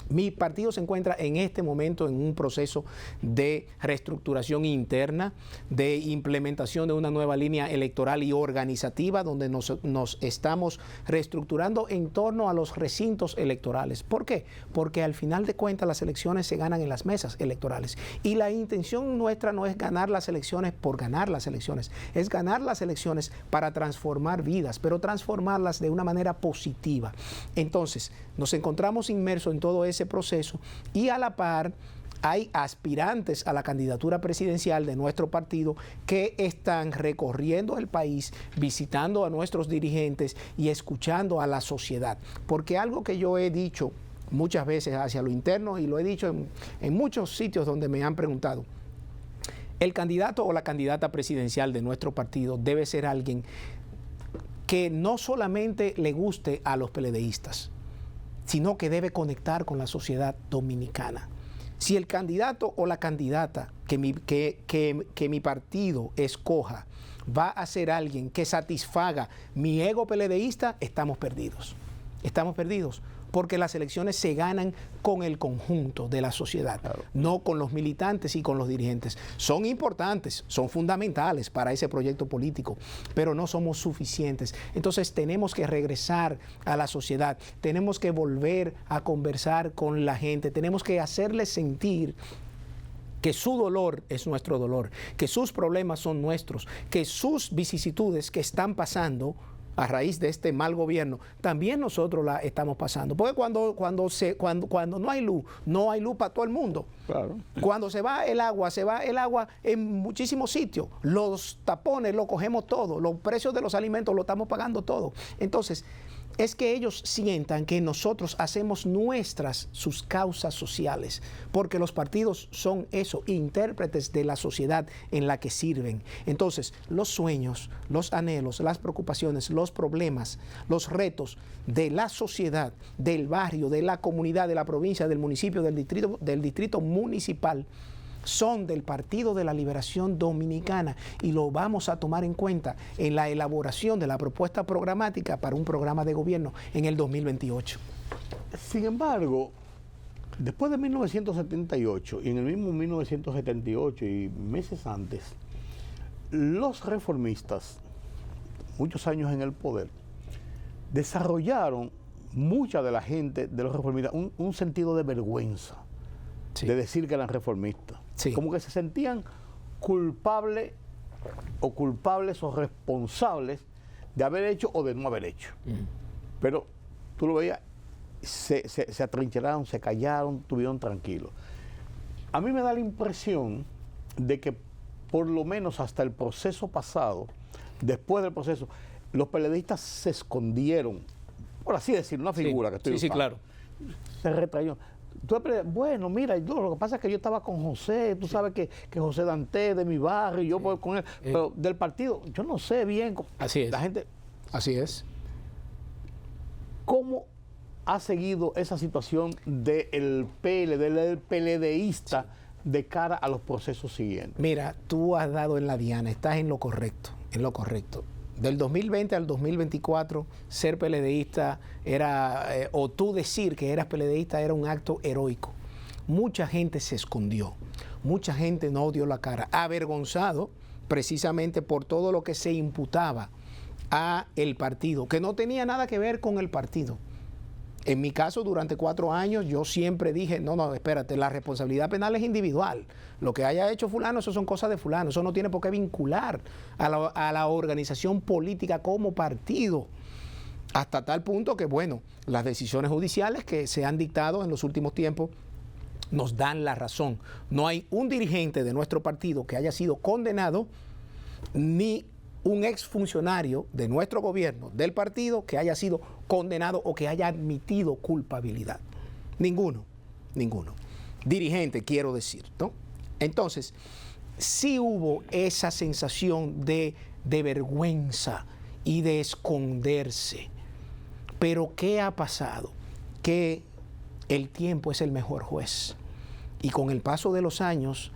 Mi partido se encuentra en este momento en un proceso de reestructuración interna, de implementación de una nueva línea electoral y organizativa, donde nos estamos reestructurando en torno a los recintos electorales. ¿Por qué? Porque al final de cuentas las elecciones se ganan en las mesas electorales. Y la intención nuestra no es ganar las elecciones por ganar las elecciones, es ganar las elecciones para transformar vidas, pero transformarlas de una manera positiva. Entonces, nos encontramos inmersos en todo ese proceso y a la par hay aspirantes a la candidatura presidencial de nuestro partido que están recorriendo el país, visitando a nuestros dirigentes y escuchando a la sociedad. Porque algo que yo he dicho muchas veces hacia lo interno y lo he dicho en muchos sitios donde me han preguntado, el candidato o la candidata presidencial de nuestro partido debe ser alguien que no solamente le guste a los PLDistas, sino que debe conectar con la sociedad dominicana. Si el candidato o la candidata que mi partido escoja va a ser alguien que satisfaga mi ego PLDista, estamos perdidos. Estamos perdidos porque las elecciones se ganan con el conjunto de la sociedad, claro, no con los militantes y con los dirigentes. Son importantes, son fundamentales para ese proyecto político, pero no somos suficientes. Entonces tenemos que regresar a la sociedad, tenemos que volver a conversar con la gente, tenemos que hacerles sentir que su dolor es nuestro dolor, que sus problemas son nuestros, que sus vicisitudes que están pasando a raíz de este mal gobierno, también nosotros la estamos pasando. Porque cuando no hay luz para todo el mundo. Claro. Cuando se va el agua en muchísimos sitios. Los tapones los cogemos todos, los precios de los alimentos los estamos pagando todos. Entonces, es que ellos sientan que nosotros hacemos nuestras sus causas sociales, porque los partidos son eso, intérpretes de la sociedad en la que sirven. Entonces, los sueños, los anhelos, las preocupaciones, los problemas, los retos de la sociedad, del barrio, de la comunidad, de la provincia, del municipio, del distrito municipal, son del Partido de la Liberación Dominicana y lo vamos a tomar en cuenta en la elaboración de la propuesta programática para un programa de gobierno en el 2028. Sin embargo, después de 1978 y en el mismo 1978 y meses antes, los reformistas, muchos años en el poder, desarrollaron mucha de la gente de los reformistas un sentido de vergüenza. Sí. De decir que eran reformistas. Sí. Como que se sentían culpables o responsables de haber hecho o de no haber hecho. Pero tú lo veías, se atrincheraron, se callaron, estuvieron tranquilos. A mí me da la impresión de que por lo menos hasta el proceso pasado, después del proceso, los PLDistas se escondieron, por así decirlo, una figura que estoy usando. Sí, claro. Se retrayó. Bueno, mira, lo que pasa es que yo estaba con José, tú sabes que José Dante de mi barrio, yo voy con él, pero del partido, yo no sé bien. Así es. La gente. Así es. ¿Cómo ha seguido esa situación del PLDista de cara a los procesos siguientes? Mira, tú has dado en la diana, estás en lo correcto, en lo correcto. Del 2020 al 2024, ser PLDista era, o tú decir que eras PLDista era un acto heroico. Mucha gente se escondió, mucha gente no dio la cara, avergonzado precisamente por todo lo que se imputaba a el partido, que no tenía nada que ver con el partido. En mi caso, durante 4 años, yo siempre dije, no, espérate, la responsabilidad penal es individual. Lo que haya hecho fulano, eso son cosas de fulano. Eso no tiene por qué vincular a la organización política como partido. Hasta tal punto que, bueno, las decisiones judiciales que se han dictado en los últimos tiempos nos dan la razón. No hay un dirigente de nuestro partido que haya sido condenado, ni un exfuncionario de nuestro gobierno, del partido, que haya sido condenado o que haya admitido culpabilidad. Ninguno. Dirigente, quiero decir, ¿no? Entonces, sí hubo esa sensación de vergüenza y de esconderse. Pero ¿qué ha pasado? Que el tiempo es el mejor juez. Y con el paso de los años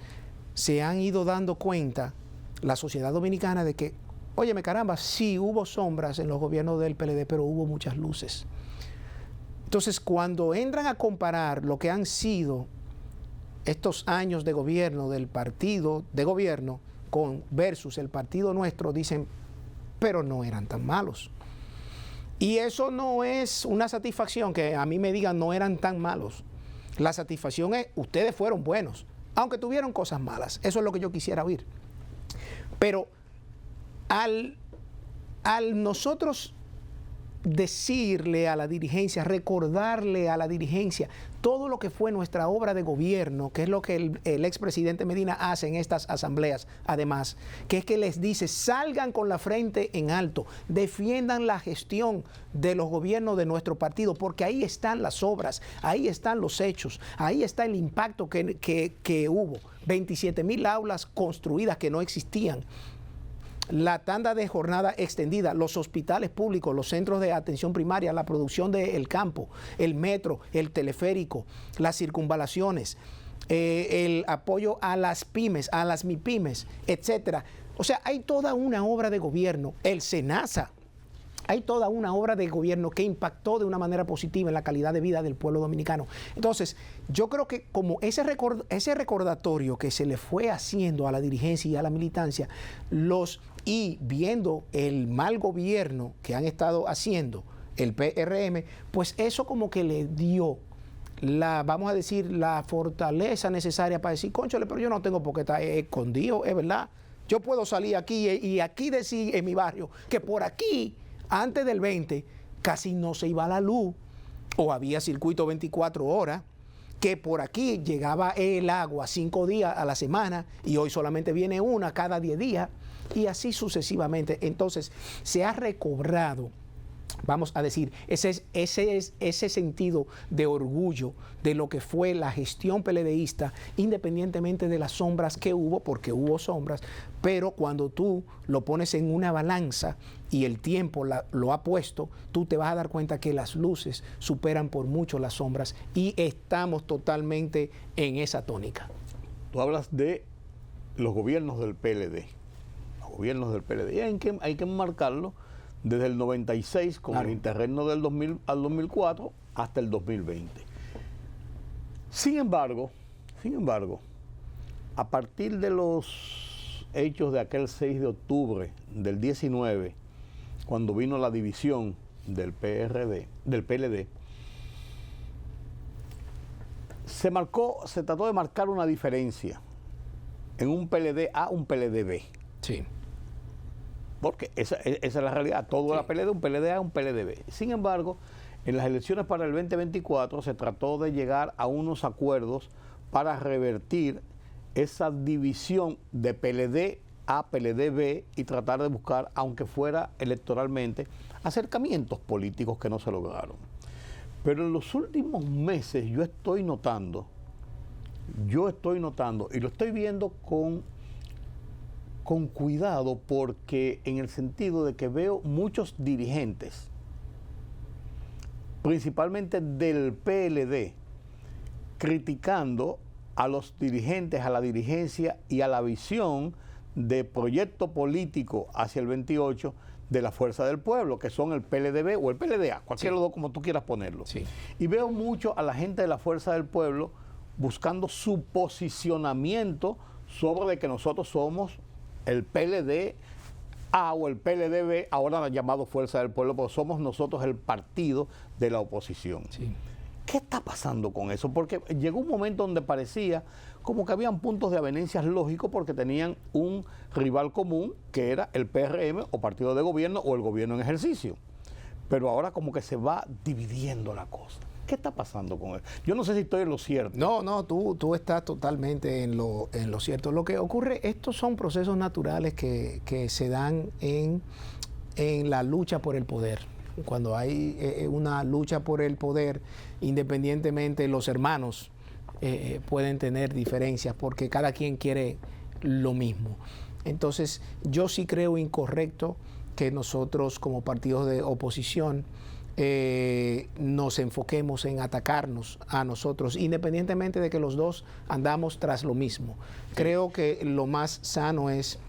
se han ido dando cuenta la sociedad dominicana de que, óyeme caramba, sí hubo sombras en los gobiernos del PLD, pero hubo muchas luces. Entonces, cuando entran a comparar lo que han sido estos años de gobierno del partido de gobierno versus el partido nuestro, dicen, pero no eran tan malos. Y eso no es una satisfacción que a mí me digan no eran tan malos. La satisfacción es, ustedes fueron buenos, aunque tuvieron cosas malas. Eso es lo que yo quisiera oír. Pero al nosotros decirle a la dirigencia, recordarle a la dirigencia todo lo que fue nuestra obra de gobierno, que es lo que el expresidente Medina hace en estas asambleas, además, que es que les dice, salgan con la frente en alto, defiendan la gestión de los gobiernos de nuestro partido, porque ahí están las obras, ahí están los hechos, ahí está el impacto que hubo, 27,000 aulas construidas que no existían, la tanda de jornada extendida, los hospitales públicos, los centros de atención primaria, la producción del campo, el metro, el teleférico, las circunvalaciones, el apoyo a las pymes, a las MIPYMES, etcétera. O sea, hay toda una obra de gobierno, el SENASA, hay toda una obra de gobierno que impactó de una manera positiva en la calidad de vida del pueblo dominicano. Entonces, yo creo que como ese recordatorio que se le fue haciendo a la dirigencia y a la militancia, y viendo el mal gobierno que han estado haciendo el PRM, pues eso como que le dio vamos a decir, la fortaleza necesaria para decir, cónchale, pero yo no tengo por qué estar escondido, es verdad. Yo puedo salir aquí y aquí decir en mi barrio que por aquí, antes del 20, casi no se iba la luz o había circuito 24 horas, que por aquí llegaba el agua 5 días a la semana y hoy solamente viene una cada 10 días y así sucesivamente. Entonces se ha recobrado, vamos a decir, ese sentido de orgullo de lo que fue la gestión PLDista, independientemente de las sombras que hubo, porque hubo sombras, pero cuando tú lo pones en una balanza y el tiempo lo ha puesto, tú te vas a dar cuenta que las luces superan por mucho las sombras y estamos totalmente en esa tónica. Tú hablas de los gobiernos del PLD. Los gobiernos del PLD. Y hay que marcarlo desde el 96 con el interregno del 2000 al 2004 hasta el 2020. Sin embargo, a partir de los hechos de aquel 6 de octubre del 19, cuando vino la división del PLD, se trató de marcar una diferencia en un PLD A, un PLD B. Sí. porque esa es la realidad. Todo era PLD, un PLD-A, un PLD-B. Sin embargo, en las elecciones para el 2024 se trató de llegar a unos acuerdos para revertir esa división de PLD-A, PLD-B y tratar de buscar, aunque fuera electoralmente, acercamientos políticos que no se lograron. Pero en los últimos meses yo estoy notando, y lo estoy viendo con cuidado, porque en el sentido de que veo muchos dirigentes, principalmente del PLD, criticando a los dirigentes, a la dirigencia y a la visión de proyecto político hacia el 28 de la Fuerza del Pueblo, que son el PLDB o el PLDA, cualquiera de los dos, como tú quieras ponerlo. Sí. Y veo mucho a la gente de la Fuerza del Pueblo buscando su posicionamiento sobre de que nosotros somos el PLD-A o el PLDB, ahora llamado Fuerza del Pueblo, porque somos nosotros el partido de la oposición. Sí. ¿Qué está pasando con eso? Porque llegó un momento donde parecía como que habían puntos de avenencias lógicos porque tenían un rival común que era el PRM o partido de gobierno o el gobierno en ejercicio. Pero ahora como que se va dividiendo la cosa. ¿Qué está pasando con eso? Yo no sé si estoy en lo cierto. No, tú estás totalmente en lo cierto. Lo que ocurre, estos son procesos naturales que se dan en la lucha por el poder. Cuando hay una lucha por el poder, independientemente los hermanos pueden tener diferencias porque cada quien quiere lo mismo. Entonces, yo sí creo incorrecto que nosotros como partidos de oposición nos enfoquemos en atacarnos a nosotros, independientemente de que los dos andamos tras lo mismo. Creo que lo más sano es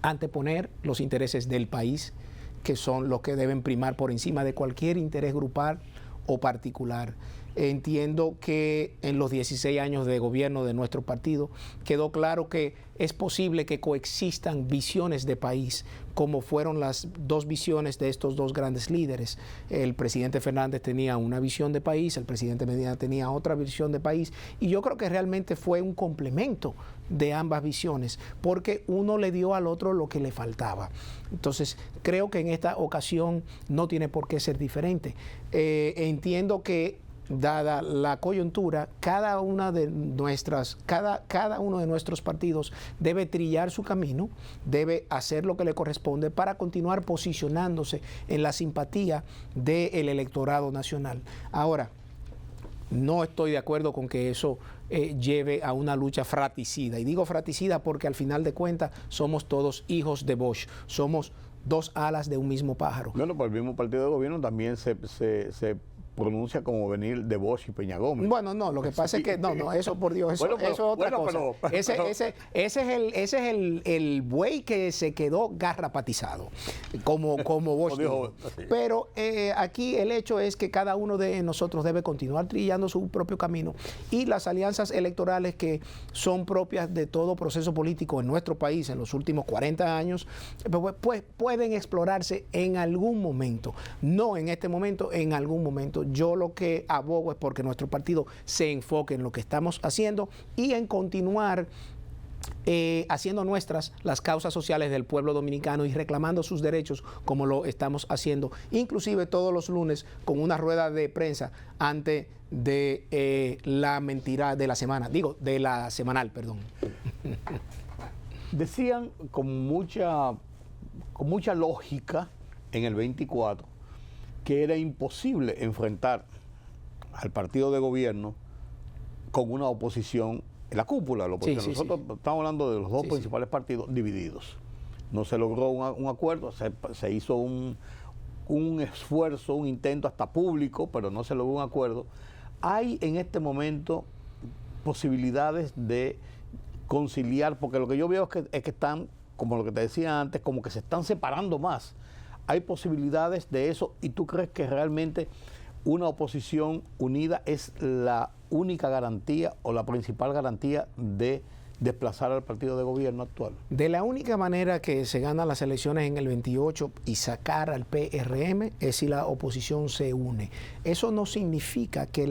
anteponer los intereses del país, que son los que deben primar por encima de cualquier interés grupal o particular. Entiendo que en los 16 años de gobierno de nuestro partido quedó claro que es posible que coexistan visiones de país, como fueron las dos visiones de estos dos grandes líderes. El presidente Fernández tenía una visión de país, el presidente Medina tenía otra visión de país, y yo creo que realmente fue un complemento de ambas visiones, porque uno le dio al otro lo que le faltaba. Entonces, creo que en esta ocasión no tiene por qué ser diferente. Entiendo que dada la coyuntura, cada uno de nuestros partidos debe trillar su camino, debe hacer lo que le corresponde para continuar posicionándose en la simpatía del electorado nacional. Ahora, no estoy de acuerdo con que eso lleve a una lucha fratricida. Y digo fratricida porque al final de cuentas somos todos hijos de Bosch, somos dos alas de un mismo pájaro. Bueno, pues el mismo partido de gobierno también se pronuncia como venir de Bosch y Peña Gómez. Bueno, no, lo que pasa es que, no, eso por Dios, eso es otra cosa. Ese es el buey que se quedó garrapatizado, como Bosch dijo. Pero aquí el hecho es que cada uno de nosotros debe continuar trillando su propio camino, y las alianzas electorales que son propias de todo proceso político en nuestro país en los últimos 40 años, pues pueden explorarse en algún momento, no en este momento, en algún momento. Yo lo que abogo es porque nuestro partido se enfoque en lo que estamos haciendo y en continuar haciendo nuestras las causas sociales del pueblo dominicano y reclamando sus derechos como lo estamos haciendo, inclusive todos los lunes con una rueda de prensa antes de la mentira de la semana, de la semanal, perdón. Decían con mucha lógica en el 24 que era imposible enfrentar al partido de gobierno con una oposición en la cúpula, porque nosotros estamos hablando de los dos principales partidos divididos. No se logró un acuerdo, se hizo un esfuerzo, un intento hasta público, pero no se logró un acuerdo. Hay en este momento posibilidades de conciliar, porque lo que yo veo es que están, como lo que te decía antes, como que se están separando más. ¿Hay posibilidades de eso? ¿Y tú crees que realmente una oposición unida es la única garantía o la principal garantía de desplazar al partido de gobierno actual? De la única manera que se ganan las elecciones en el 28 y sacar al PRM es si la oposición se une. Eso no significa que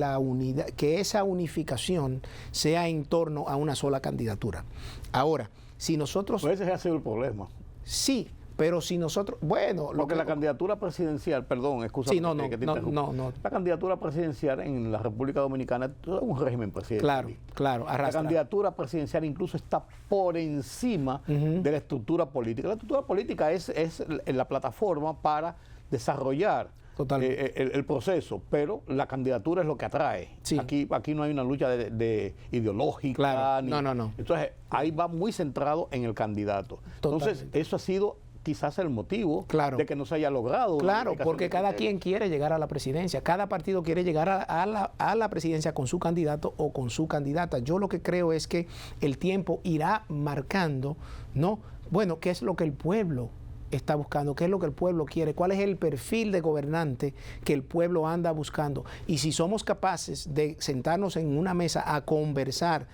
esa unificación sea en torno a una sola candidatura. Ahora, si nosotros... Pues ese ha sido el problema. Sí, Pero si nosotros, bueno... Porque la candidatura presidencial, perdón, escúchame sí, no, que te interrumpa. no. La candidatura presidencial en la República Dominicana es un régimen presidencial. Claro, arrastra. La candidatura presidencial incluso está por encima de la estructura política. La estructura política es la plataforma para desarrollar el proceso, pero la candidatura es lo que atrae. Sí. Aquí no hay una lucha de ideológica. Claro. No. Entonces, ahí va muy centrado en el candidato. Totalmente. Entonces, eso ha sido quizás el motivo de que no se haya logrado. Claro, porque cada quien quiere llegar a la presidencia, cada partido quiere llegar a la presidencia con su candidato o con su candidata. Yo lo que creo es que el tiempo irá marcando, ¿no? Bueno, ¿qué es lo que el pueblo está buscando? ¿Qué es lo que el pueblo quiere? ¿Cuál es el perfil de gobernante que el pueblo anda buscando? Y si somos capaces de sentarnos en una mesa a conversar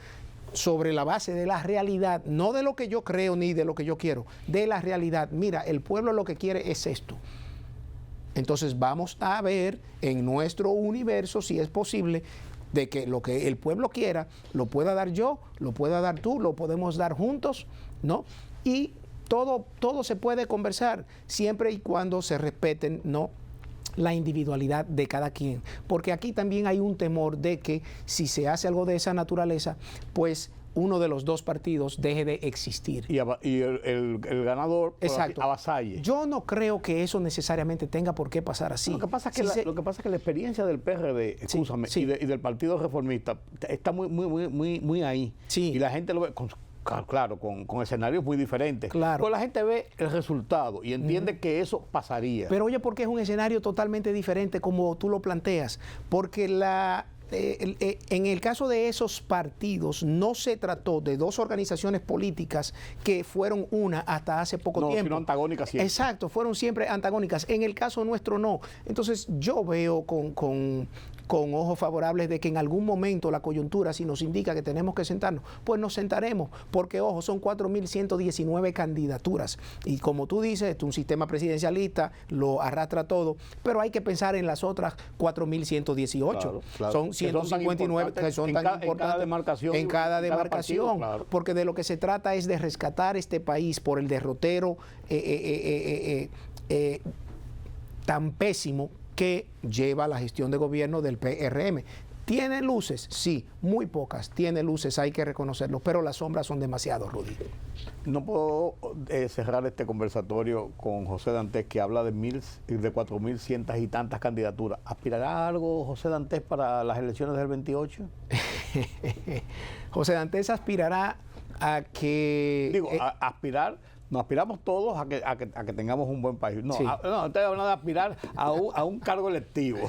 sobre la base de la realidad, no de lo que yo creo ni de lo que yo quiero, de la realidad. Mira, el pueblo lo que quiere es esto. Entonces vamos a ver en nuestro universo si es posible de que lo que el pueblo quiera lo pueda dar yo, lo pueda dar tú, lo podemos dar juntos, ¿no? Y todo se puede conversar siempre y cuando se respeten, ¿no?, la individualidad de cada quien, porque aquí también hay un temor de que si se hace algo de esa naturaleza, pues uno de los dos partidos deje de existir. Y el ganador avasalle. Yo no creo que eso necesariamente tenga por qué pasar así. Lo que pasa es que la experiencia del PRD, escúchame, y del Partido Reformista está muy ahí. Sí. Y la gente lo ve claro, con escenarios muy diferentes. Claro. Pero la gente ve el resultado y entiende que eso pasaría. Pero oye, ¿por qué es un escenario totalmente diferente como tú lo planteas? Porque en el caso de esos partidos no se trató de dos organizaciones políticas que fueron una hasta hace poco tiempo. Sino antagónicas siempre. Exacto, fueron siempre antagónicas. En el caso nuestro no. Entonces yo veo con ojos favorables de que en algún momento la coyuntura, si nos indica que tenemos que sentarnos, pues nos sentaremos, porque ojo, son 4.119 candidaturas y como tú dices, un sistema presidencialista lo arrastra todo, pero hay que pensar en las otras 4.118. Claro. Son 159 que son tan importantes en cada demarcación, claro. Porque de lo que se trata es de rescatar este país por el derrotero tan pésimo que lleva la gestión de gobierno del PRM. ¿Tiene luces? Sí, muy pocas. Tiene luces, hay que reconocerlo, pero las sombras son demasiado, Rudy. No puedo cerrar este conversatorio con José Dantes, que habla de 4.100 y tantas candidaturas. ¿Aspirará a algo José Dantes para las elecciones del 28? José Dantes aspirará a que... Digo, aspirar... Nos aspiramos todos a que tengamos un buen país. No, sí. Estoy hablando de aspirar a un cargo electivo.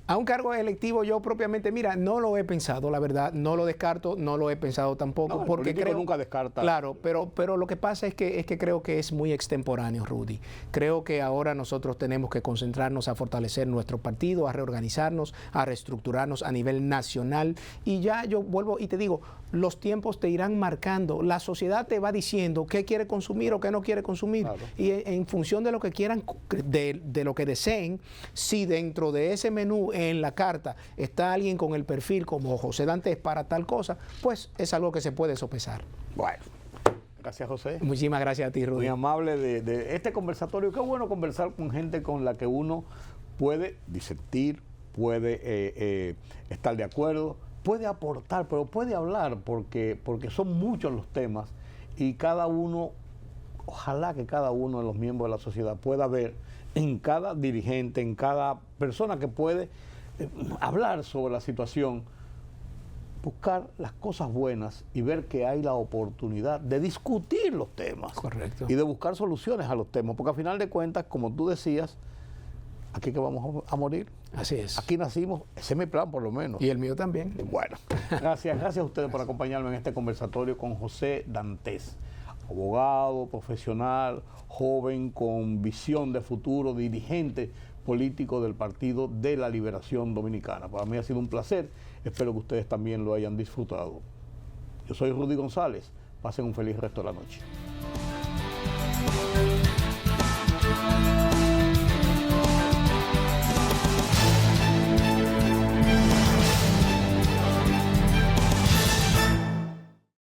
A un cargo electivo yo propiamente, mira, no lo he pensado, la verdad, no lo descarto, no lo he pensado tampoco. No, porque creo nunca descarta. Claro, pero lo que pasa es que creo que es muy extemporáneo, Rudy. Creo que ahora nosotros tenemos que concentrarnos a fortalecer nuestro partido, a reorganizarnos, a reestructurarnos a nivel nacional. Y ya yo vuelvo y te digo, los tiempos te irán marcando, la sociedad te va diciendo qué quiere consumir o qué no quiere consumir. Claro. Y en función de lo que quieran, de lo que deseen, si dentro de ese menú en la carta está alguien con el perfil como José Dantes para tal cosa, pues es algo que se puede sopesar. Bueno, gracias, José. Muchísimas gracias a ti, Rudy. Muy amable de este conversatorio. Qué bueno conversar con gente con la que uno puede disentir, puede estar de acuerdo, puede aportar, pero puede hablar porque son muchos los temas y cada uno, ojalá que cada uno de los miembros de la sociedad pueda ver en cada dirigente, en cada persona que puede hablar sobre la situación, buscar las cosas buenas y ver que hay la oportunidad de discutir los temas. Correcto. Y de buscar soluciones a los temas, porque al final de cuentas, como tú decías, aquí que vamos a morir. Así es. Aquí nacimos, ese es mi plan por lo menos. Y el mío también. Bueno, gracias a ustedes por acompañarme en este conversatorio con José Dantes, abogado, profesional, joven, con visión de futuro, dirigente político del Partido de la Liberación Dominicana. Para mí ha sido un placer, espero que ustedes también lo hayan disfrutado. Yo soy Rudy González, pasen un feliz resto de la noche.